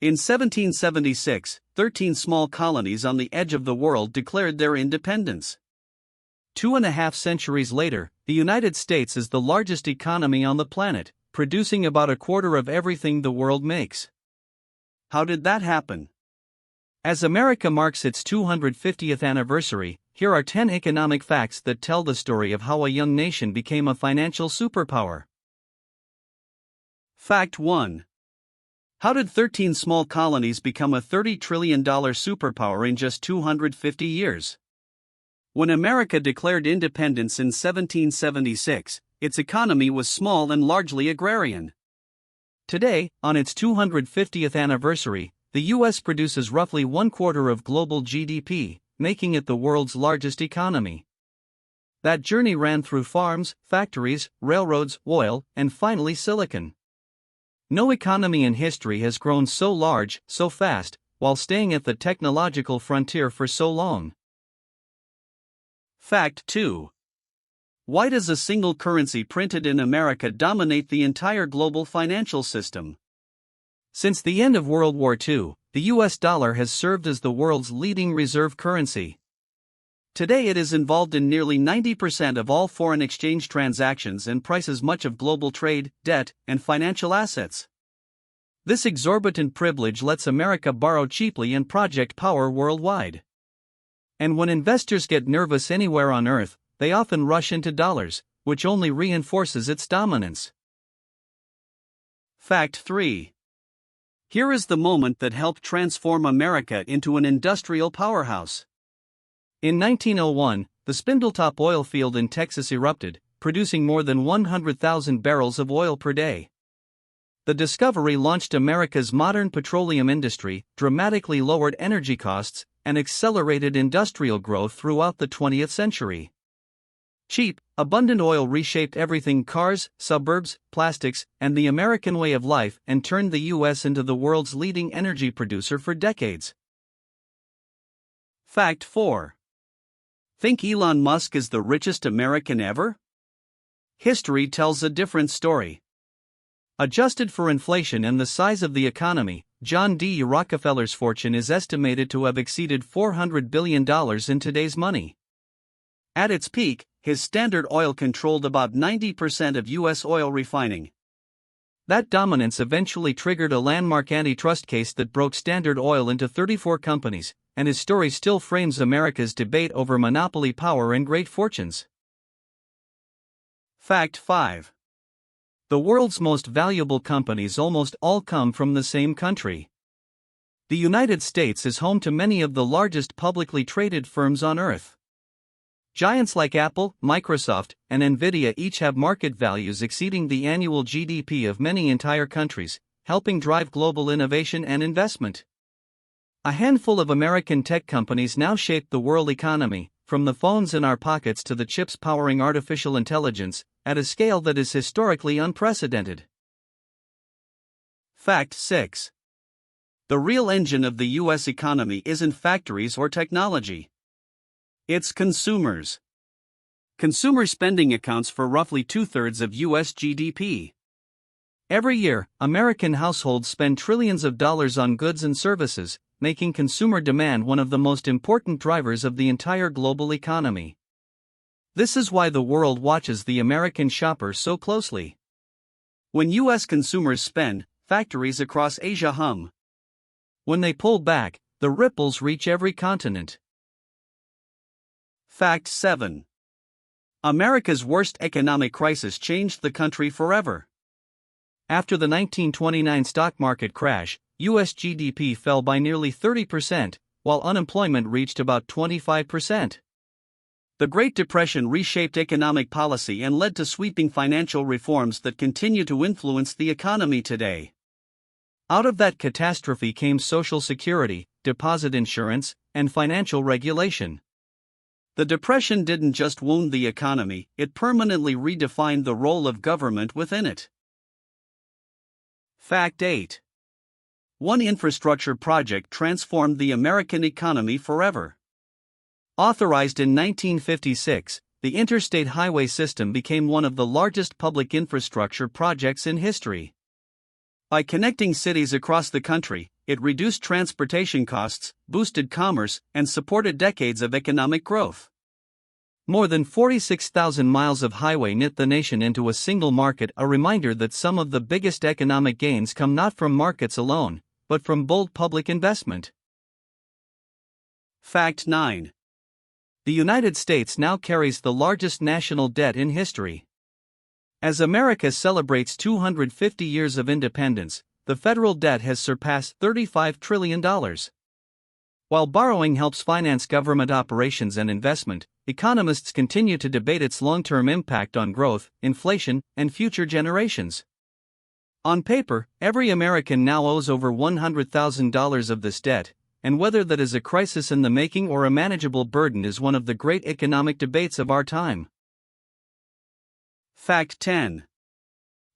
In 1776, 13 small colonies on the edge of the world declared their independence. 2.5 centuries later, the United States is the largest economy on the planet, producing about a quarter of everything the world makes. How did that happen? As America marks its 250th anniversary, here are 10 economic facts that tell the story of how a young nation became a financial superpower. Fact 1. How did 13 small colonies become a $30 trillion superpower in just 250 years? When America declared independence in 1776, its economy was small and largely agrarian. Today, on its 250th anniversary, the U.S. produces roughly 1/4 of global GDP, making it the world's largest economy. That journey ran through farms, factories, railroads, oil, and finally silicon. No economy in history has grown so large, so fast, while staying at the technological frontier for so long. Fact 2. Why does a single currency printed in America dominate the entire global financial system? Since the end of World War II, the US dollar has served as the world's leading reserve currency. Today it is involved in nearly 90% of all foreign exchange transactions and prices much of global trade, debt, and financial assets. This exorbitant privilege lets America borrow cheaply and project power worldwide. And when investors get nervous anywhere on Earth, they often rush into dollars, which only reinforces its dominance. Fact 3. Here is the moment that helped transform America into an industrial powerhouse. In 1901, the Spindletop oil field in Texas erupted, producing more than 100,000 barrels of oil per day. The discovery launched America's modern petroleum industry, dramatically lowered energy costs, and accelerated industrial growth throughout the 20th century. Cheap, abundant oil reshaped everything: cars, suburbs, plastics, and the American way of life, and turned the U.S. into the world's leading energy producer for decades. Fact 4. Think Elon Musk is the richest American ever? History tells a different story. Adjusted for inflation and the size of the economy, John D. Rockefeller's fortune is estimated to have exceeded $400 billion in today's money. At its peak, his Standard Oil controlled about 90% of U.S. oil refining. That dominance eventually triggered a landmark antitrust case that broke Standard Oil into 34 companies, and his story still frames America's debate over monopoly power and great fortunes. Fact 5. The world's most valuable companies almost all come from the same country. The United States is home to many of the largest publicly traded firms on Earth. Giants like Apple, Microsoft, and Nvidia each have market values exceeding the annual GDP of many entire countries, helping drive global innovation and investment. A handful of American tech companies now shape the world economy, from the phones in our pockets to the chips powering artificial intelligence, at a scale that is historically unprecedented. Fact 6. The real engine of the U.S. economy isn't factories or technology. It's consumers. Consumer spending accounts for roughly 2/3 of U.S. GDP. Every year, American households spend trillions of dollars on goods and services, making consumer demand one of the most important drivers of the entire global economy. This is why the world watches the American shopper so closely. When U.S. consumers spend, factories across Asia hum. When they pull back, the ripples reach every continent. Fact 7. America's worst economic crisis changed the country forever. After the 1929 stock market crash, U.S. GDP fell by nearly 30%, while unemployment reached about 25%. The Great Depression reshaped economic policy and led to sweeping financial reforms that continue to influence the economy today. Out of that catastrophe came Social Security, deposit insurance, and financial regulation. The Depression didn't just wound the economy, it permanently redefined the role of government within it. Fact 8. One infrastructure project transformed the American economy forever. Authorized in 1956, the interstate highway system became one of the largest public infrastructure projects in history. By connecting cities across the country, it reduced transportation costs, boosted commerce, and supported decades of economic growth. More than 46,000 miles of highway knit the nation into a single market, a reminder that some of the biggest economic gains come not from markets alone, but from bold public investment. Fact 9. The United States now carries the largest national debt in history. As America celebrates 250 years of independence, the federal debt has surpassed $35 trillion. While borrowing helps finance government operations and investment, economists continue to debate its long-term impact on growth, inflation, and future generations. On paper, every American now owes over $100,000 of this debt, and whether that is a crisis in the making or a manageable burden is one of the great economic debates of our time. Fact 10.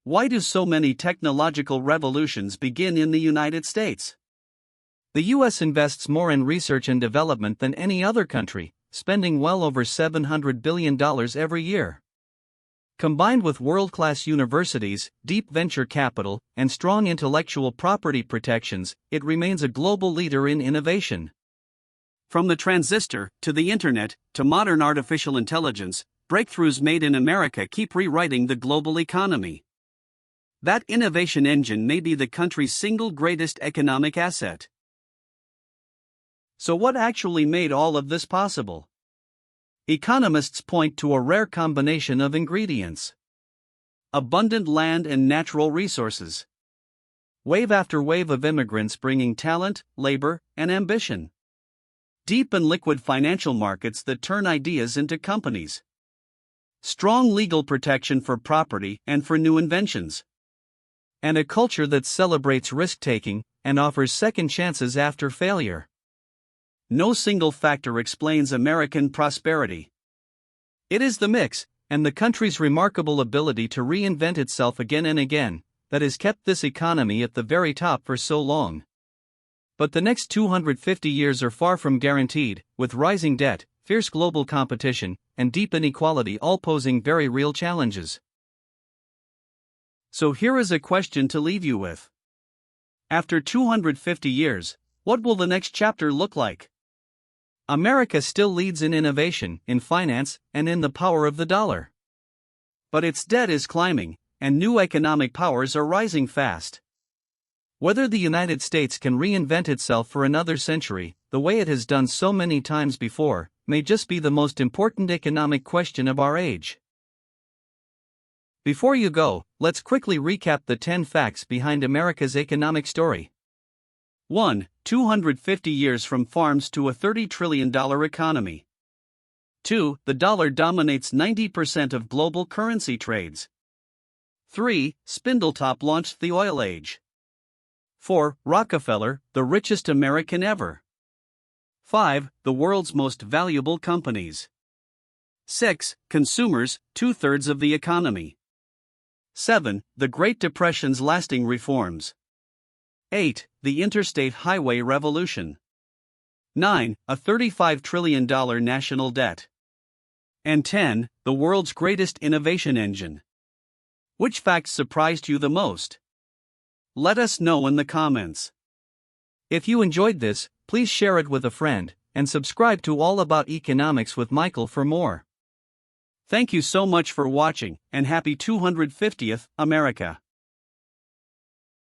Why do so many technological revolutions begin in the United States? The U.S. invests more in research and development than any other country, spending well over $700 billion every year. Combined with world-class universities, deep venture capital, and strong intellectual property protections, it remains a global leader in innovation. From the transistor, to the internet, to modern artificial intelligence, breakthroughs made in America keep rewriting the global economy. That innovation engine may be the country's single greatest economic asset. So what actually made all of this possible? Economists point to a rare combination of ingredients: abundant land and natural resources. Wave after wave of immigrants bringing talent, labor, and ambition. Deep and liquid financial markets that turn ideas into companies. Strong legal protection for property and for new inventions. And a culture that celebrates risk-taking and offers second chances after failure. No single factor explains American prosperity. It is the mix, and the country's remarkable ability to reinvent itself again and again, that has kept this economy at the very top for so long. But the next 250 years are far from guaranteed, with rising debt, fierce global competition, and deep inequality all posing very real challenges. So here is a question to leave you with. After 250 years, what will the next chapter look like? America still leads in innovation, in finance, and in the power of the dollar. But its debt is climbing, and new economic powers are rising fast. Whether the United States can reinvent itself for another century, the way it has done so many times before, may just be the most important economic question of our age. Before you go, let's quickly recap the 10 facts behind America's economic story. 1. 250 years from farms to a $30 trillion economy. 2. The dollar dominates 90% of global currency trades. 3. Spindletop launched the oil age. 4. Rockefeller, the richest American ever. 5. The world's most valuable companies. 6. Consumers, 2/3 of the economy. 7. The Great Depression's lasting reforms. 8. The interstate highway revolution. 9. A $35 trillion national debt. And 10. The world's greatest innovation engine. Which fact surprised you the most? Let us know in the comments. If you enjoyed this, please share it with a friend, and subscribe to All About Economics with Michael for more. Thank you so much for watching, and happy 250th, America.